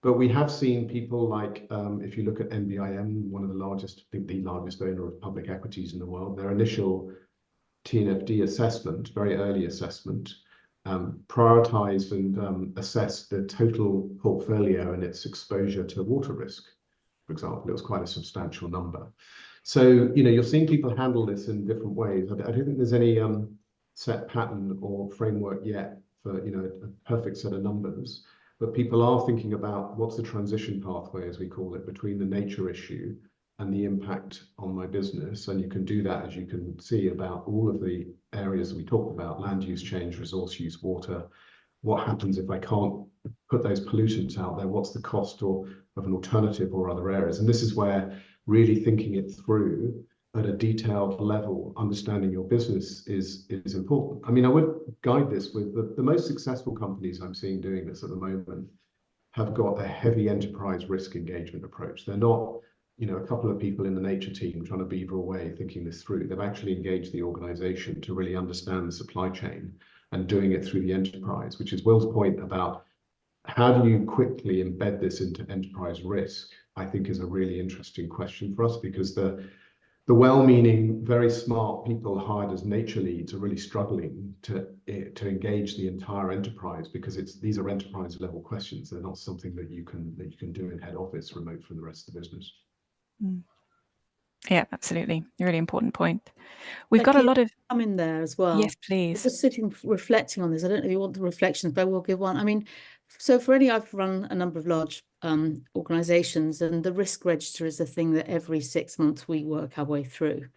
But we have seen people like, if you look at NBIM, one of the largest, I think the largest owner of public equities in the world, their initial TNFD assessment, very early assessment, prioritized and assessed the total portfolio and its exposure to water risk. For example, it was quite a substantial number. So, you're seeing people handle this in different ways. I don't think there's any set pattern or framework yet for, a perfect set of numbers. But people are thinking about what's the transition pathway, as we call it, between the nature issue and the impact on my business. And you can do that, as you can see, about all of the areas we talked about: land use change, resource use, water. What happens if I can't put those pollutants out there? What's the cost of an alternative or other areas? And this is where really thinking it through at a detailed level, understanding your business is important. I mean, I would guide this with the most successful companies I'm seeing doing this at the moment have got a heavy enterprise risk engagement approach. They're not, a couple of people in the nature team trying to beaver away thinking this through. They've actually engaged the organization to really understand the supply chain and doing it through the enterprise, which is Will's point about how do you quickly embed this into enterprise risk, I think is a really interesting question for us, because the well-meaning, very smart people hired as nature leads are really struggling to engage the entire enterprise, because these are enterprise level questions. They're not something that you can do in head office remote from the rest of the business. Mm. Yeah, absolutely. A really important point. We've got a lot of... come in there as well. Yes, please. Just sitting reflecting on this. I don't know if you want the reflections, but I will give one. I mean, so I've run a number of large organizations, and the risk register is the thing that every 6 months we work our way through.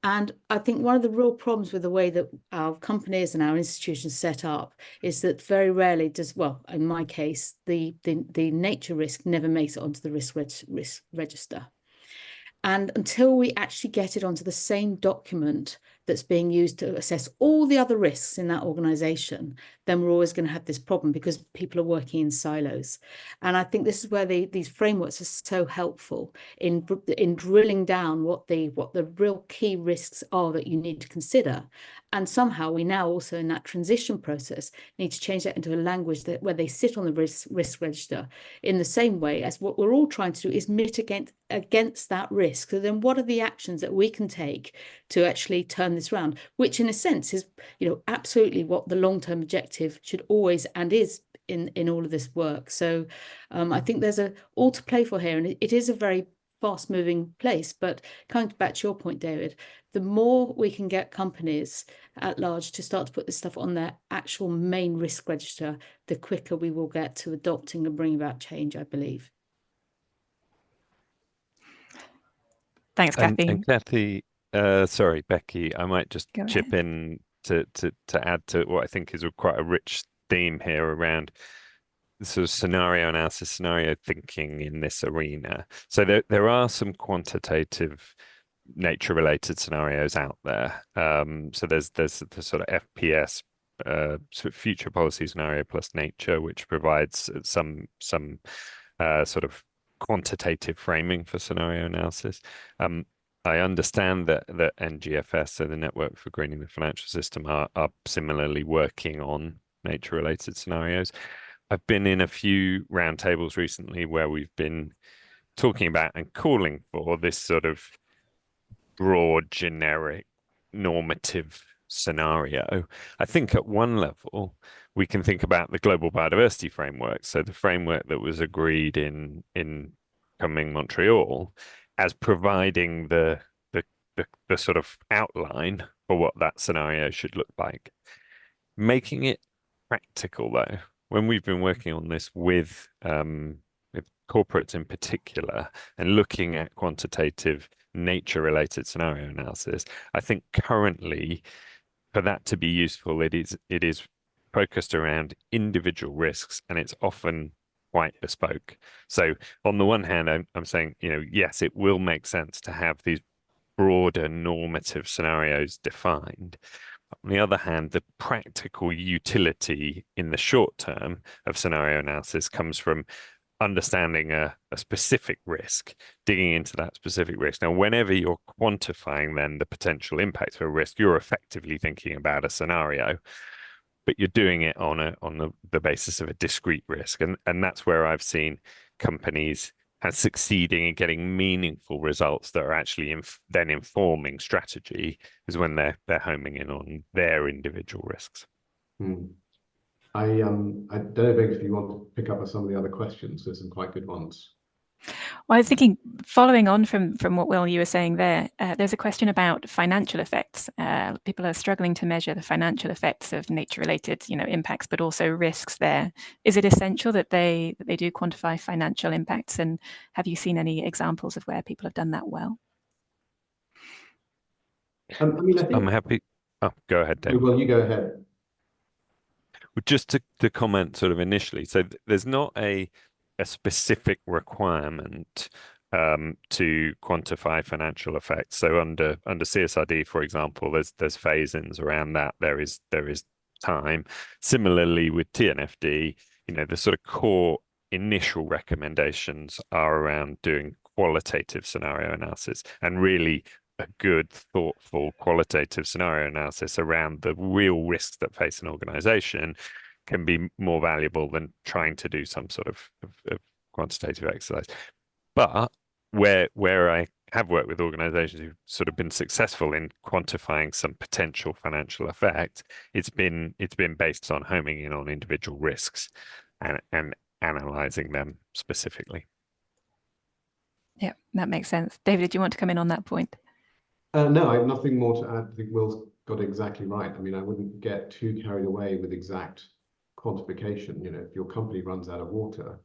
And I think one of the real problems with the way that our companies and our institutions set up is that very rarely does, well, in my case, the nature risk never makes it onto the risk register. And until we actually get it onto the same document that's being used to assess all the other risks in that organization, then we're always going to have this problem, because people are working in silos. And I think this is where these frameworks are so helpful in drilling down what the real key risks are that you need to consider. And somehow we now also, in that transition process, need to change that into a language where they sit on the risk register in the same way as what we're all trying to do is mitigate against that risk. So then what are the actions that we can take to actually turn this around, which in a sense is, absolutely what the long-term objective should always and is in all of this work. So I think there's all to play for here, and it is a very fast-moving place. But coming back to your point, David, the more we can get companies at large to start to put this stuff on their actual main risk register, the quicker we will get to adopting and bringing about change, I believe. Thanks, Kathy. And Kathy, sorry, Becky, I might just chip in to add to what I think is quite a rich theme here around sort of scenario analysis, scenario thinking in this arena. So there are some quantitative nature-related scenarios out there. So there's the sort of FPS, sort of future policy scenario plus nature, which provides some sort of quantitative framing for scenario analysis. I understand that NGFS, so the Network for Greening the Financial System, are similarly working on nature-related scenarios. I've been in a few roundtables recently where we've been talking about and calling for this sort of broad, generic, normative scenario. I think at one level, we can think about the global biodiversity framework. So the framework that was agreed in coming Montreal as providing the sort of outline for what that scenario should look like. Making it practical, though, when we've been working on this with corporates in particular and looking at quantitative nature-related scenario analysis, I think currently for that to be useful, it is focused around individual risks, and it's often quite bespoke. So on the one hand, I'm saying, yes, it will make sense to have these broader normative scenarios defined. On the other hand, the practical utility in the short term of scenario analysis comes from understanding a specific risk, digging into that specific risk. Now, whenever you're quantifying then the potential impact of a risk, you're effectively thinking about a scenario, but you're doing it on the basis of a discrete risk. And that's where I've seen companies succeeding in getting meaningful results that are actually then informing strategy, is when they're homing in on their individual risks. I don't know, Vic, if you want to pick up on some of the other questions. There's some quite good ones. Well, I was thinking, following on from what, Will, you were saying there, there's a question about financial effects. People are struggling to measure the financial effects of nature-related, impacts, but also risks there. Is it essential that they do quantify financial impacts? And have you seen any examples of where people have done that well? I think I'm happy. Oh, go ahead, Dave. Well, you go ahead. Just to comment sort of initially, so there's not a specific requirement to quantify financial effects. So under CSRD, for example, there's phase-ins around that. There is time. Similarly with TNFD, the sort of core initial recommendations are around doing qualitative scenario analysis and really a good, thoughtful, qualitative scenario analysis around the real risks that face an organization can be more valuable than trying to do some sort of quantitative exercise. But where I have worked with organizations who've sort of been successful in quantifying some potential financial effect, it's been based on homing in on individual risks and analyzing them specifically. Yeah, that makes sense. David, did you want to come in on that point? No, I have nothing more to add. I think Will's got it exactly right. I mean, I wouldn't get too carried away with exact quantification. If your company runs out of water,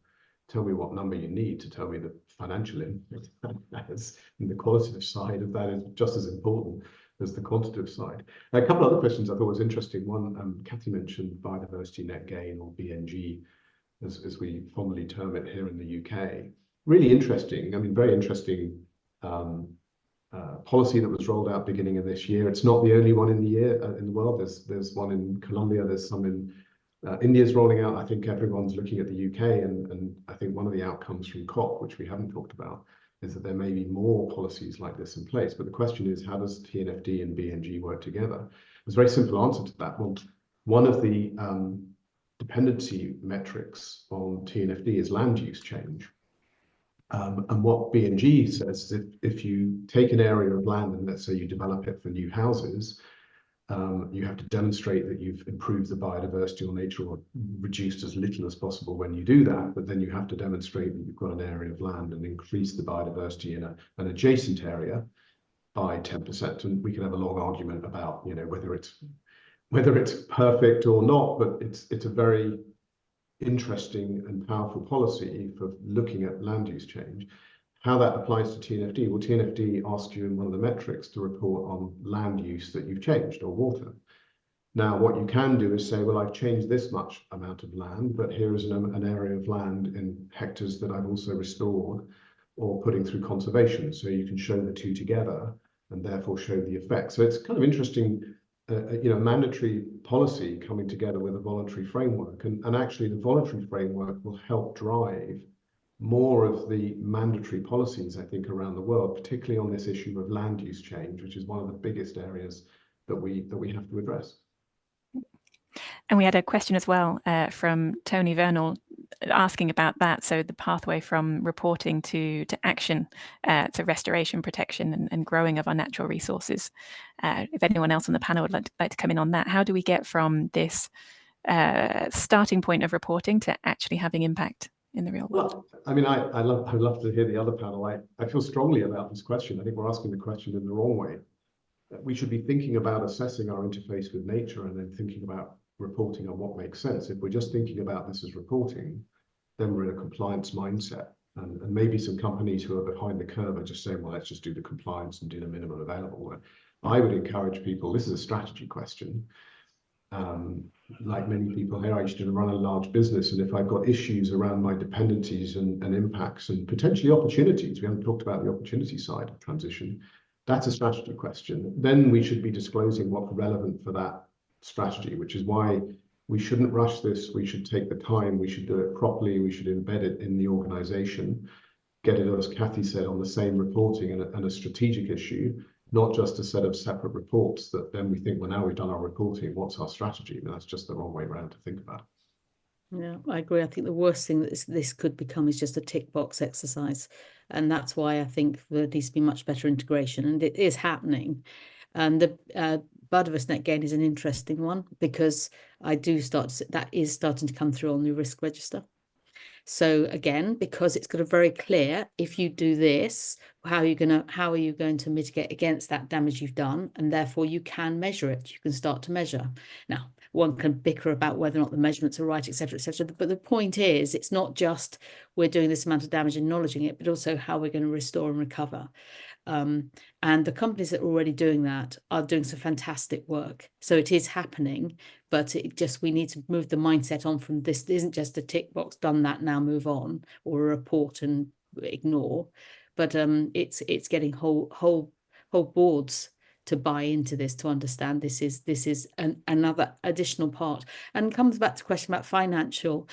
tell me what number you need to tell me the financial impact that is, and the qualitative side of that is just as important as the quantitative side. A couple of other questions I thought was interesting. One, Kathy mentioned biodiversity net gain, or BNG, as we fondly term it here in the UK. Really interesting. I mean, very interesting policy that was rolled out beginning of this year. It's not the only one in the world. There's one in Colombia. There's some in India's rolling out. I think everyone's looking at the UK, and I think one of the outcomes from COP, which we haven't talked about, is that there may be more policies like this in place. But the question is, how does TNFD and BNG work together? There's a very simple answer to that. Well, one of the dependency metrics on TNFD is land use change. And what BNG says is if you take an area of land and let's say you develop it for new houses, you have to demonstrate that you've improved the biodiversity or nature or reduced as little as possible when you do that. But then you have to demonstrate that you've got an area of land and increase the biodiversity in an adjacent area by 10%. And we can have a long argument about whether it's perfect or not, but it's a very interesting and powerful policy for looking at land use change. How that applies to TNFD? Well, TNFD asks you in one of the metrics to report on land use that you've changed, or water. Now, what you can do is say, well, I've changed this much amount of land, but here is an area of land in hectares that I've also restored or putting through conservation. So you can show the two together and therefore show the effect. So it's kind of interesting, mandatory policy coming together with a voluntary framework. And actually the voluntary framework will help drive more of the mandatory policies, I think, around the world, particularly on this issue of land use change, which is one of the biggest areas that we have to address. And we had a question as well from Tony Vernal asking about that. So the pathway from reporting to action, to restoration, protection, and growing of our natural resources. If anyone else on the panel would like to come in on that, how do we get from this starting point of reporting to actually having impact in the real world? Well, I mean, I'd love to hear the other panel. I feel strongly about this question. I think we're asking the question in the wrong way. We should be thinking about assessing our interface with nature and then thinking about reporting on what makes sense. If we're just thinking about this as reporting, then we're in a compliance mindset. And maybe some companies who are behind the curve are just saying, well, let's just do the compliance and do the minimum available. I would encourage people, this is a strategy question. Like many people here, I used to run a large business, and if I've got issues around my dependencies and impacts and potentially opportunities, we haven't talked about the opportunity side of transition, that's a strategy question. Then we should be disclosing what's relevant for that strategy, which is why we shouldn't rush this. We should take the time. We should do it properly. We should embed it in the organization, get it, as Kathy said, on the same reporting and a strategic issue, not just a set of separate reports that then we think, well, now we've done our reporting, what's our strategy? And that's just the wrong way around to think about it. Yeah, I agree. I think the worst thing that this could become is just a tick box exercise. And that's why I think there needs to be much better integration. And it is happening. And the biodiverse net gain is an interesting one, because that is starting to come through on the risk register. So again, because it's got a very clear, if you do this, how are you going to mitigate against that damage you've done? And therefore you can measure it. You can start to measure. Now, one can bicker about whether or not the measurements are right, etc., etc. But the point is, it's not just we're doing this amount of damage and acknowledging it, but also how we're going to restore and recover. And the companies that are already doing that are doing some fantastic work. So it is happening, but we need to move the mindset on from this. It isn't just a tick box, done that, now move on, or a report and ignore. But it's getting whole boards to buy into this, to understand this is another additional part. And comes back to the question about financial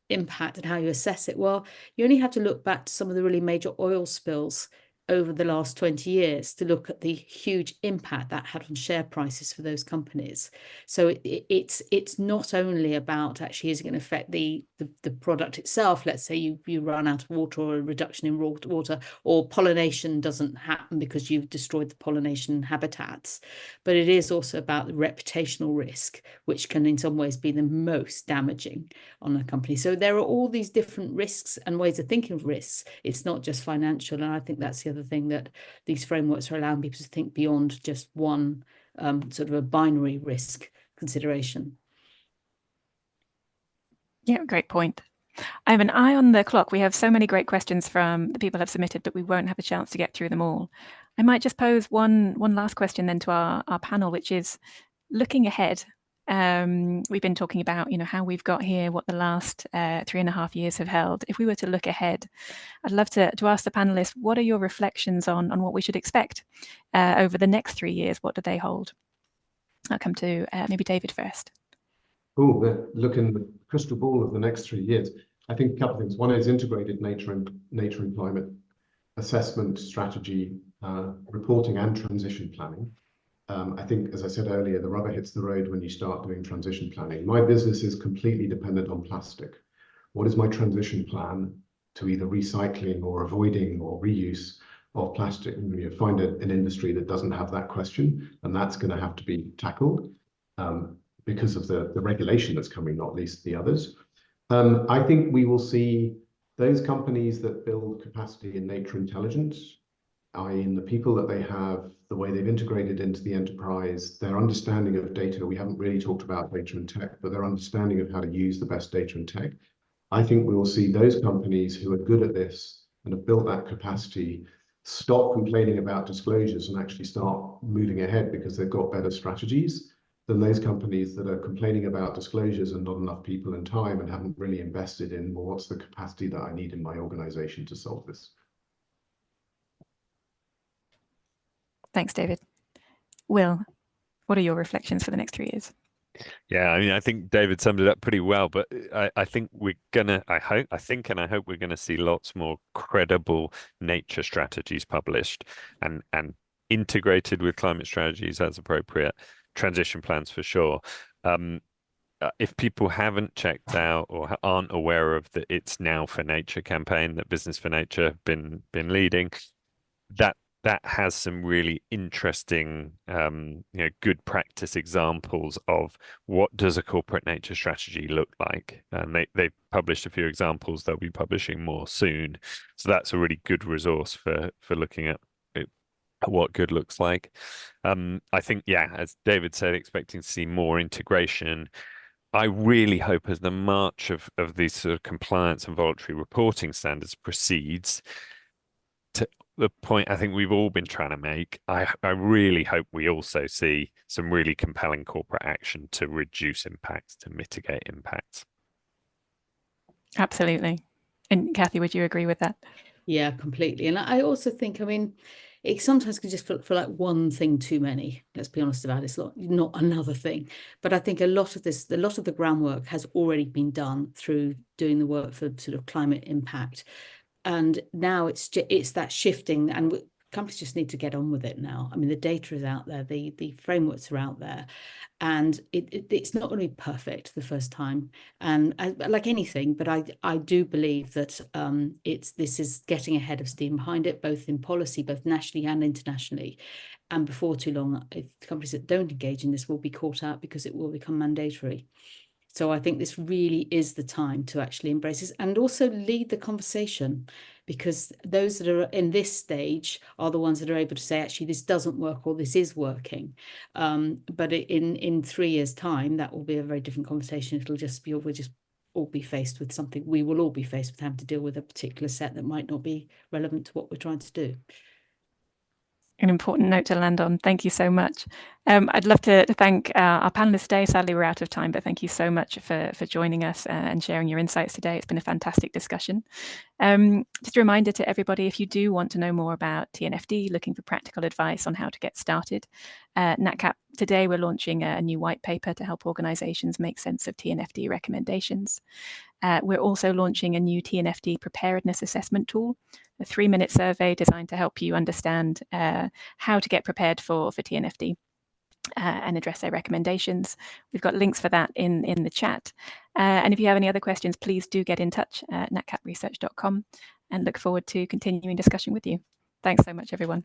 impact and how you assess it. Well, you only have to look back to some of the really major oil spills over the last 20 years to look at the huge impact that had on share prices for those companies. So it's not only about actually is it going to affect the product itself. Let's say you run out of water, or a reduction in raw water, or pollination doesn't happen because you've destroyed the pollination habitats. But it is also about the reputational risk, which can in some ways be the most damaging on a company. So there are all these different risks and ways of thinking of risks. It's not just financial. And I think that's the other thing, that these frameworks are allowing people to think beyond just one sort of a binary risk consideration. Yeah, great point. I have an eye on the clock. We have so many great questions from the people who have submitted, but we won't have a chance to get through them all. I might just pose one last question then to our panel, which is looking ahead. We've been talking about, how we've got here, what the last 3.5 years have held. If we were to look ahead, I'd love to ask the panelists, what are your reflections on what we should expect over the next 3 years? What do they hold? I'll come to maybe David first. Oh, look in the crystal ball of the next 3 years. I think a couple of things. One is integrated nature and climate assessment, strategy, reporting, and transition planning. I think, as I said earlier, the rubber hits the road when you start doing transition planning. My business is completely dependent on plastic. What is my transition plan to either recycling or avoiding or reuse of plastic? And you find an industry that doesn't have that question, and that's going to have to be tackled because of the regulation that's coming, not least the others. I think we will see those companies that build capacity in nature intelligence, i.e. in the people that they have, the way they've integrated into the enterprise, their understanding of data. We haven't really talked about data and tech, but their understanding of how to use the best data and tech. I think we will see those companies who are good at this and have built that capacity stop complaining about disclosures and actually start moving ahead because they've got better strategies than those companies that are complaining about disclosures and not enough people and time and haven't really invested in, well, what's the capacity that I need in my organization to solve this? Thanks, David. Will, what are your reflections for the next 3 years? Yeah, I mean, I think David summed it up pretty well, but I think we're gonna, I hope we're gonna see lots more credible nature strategies published and integrated with climate strategies as appropriate, transition plans for sure. If people haven't checked out or aren't aware of the It's Now for Nature campaign that Business for Nature have been leading, that has some really interesting good practice examples of what does a corporate nature strategy look like, and they've published a few examples. They'll be publishing more soon, so that's a really good resource for looking at what good looks like. I think, yeah, as David said, expecting to see more integration. I really hope as the march of these sort of compliance and voluntary reporting standards proceeds, to the point I think we've all been trying to make, I really hope we also see some really compelling corporate action to reduce impacts, to mitigate impacts. Absolutely. And Kathy, would you agree with that? Yeah, completely. And I also think, I mean, it sometimes can just feel like one thing too many. Let's be honest about it. It's not another thing. But I think a lot of the groundwork has already been done through doing the work for sort of climate impact. And now it's that shifting, and companies just need to get on with it now. I mean, the data is out there, the frameworks are out there, and it's not going to be perfect the first time, and like anything, but I do believe that this is getting ahead of steam behind it, both in policy, both nationally and internationally. And before too long, if companies that don't engage in this will be caught out because it will become mandatory. So I think this really is the time to actually embrace this and also lead the conversation, because those that are in this stage are the ones that are able to say, actually, this doesn't work or this is working. But in 3 years' time, that will be a very different conversation. It'll just be, we'll just all be faced with something. We will all be faced with having to deal with a particular set that might not be relevant to what we're trying to do. An important note to land on. Thank you so much. I'd love to thank our panelists today. Sadly, we're out of time, but thank you so much for joining us and sharing your insights today. It's been a fantastic discussion. Just a reminder to everybody, if you do want to know more about TNFD, looking for practical advice on how to get started, Natcap, today we're launching a new white paper to help organisations make sense of TNFD recommendations. We're also launching a new TNFD preparedness assessment tool, a 3-minute survey designed to help you understand how to get prepared for TNFD and address their recommendations. We've got links for that in the chat. And if you have any other questions, please do get in touch at natcapresearch.com, and look forward to continuing discussion with you. Thanks so much, everyone.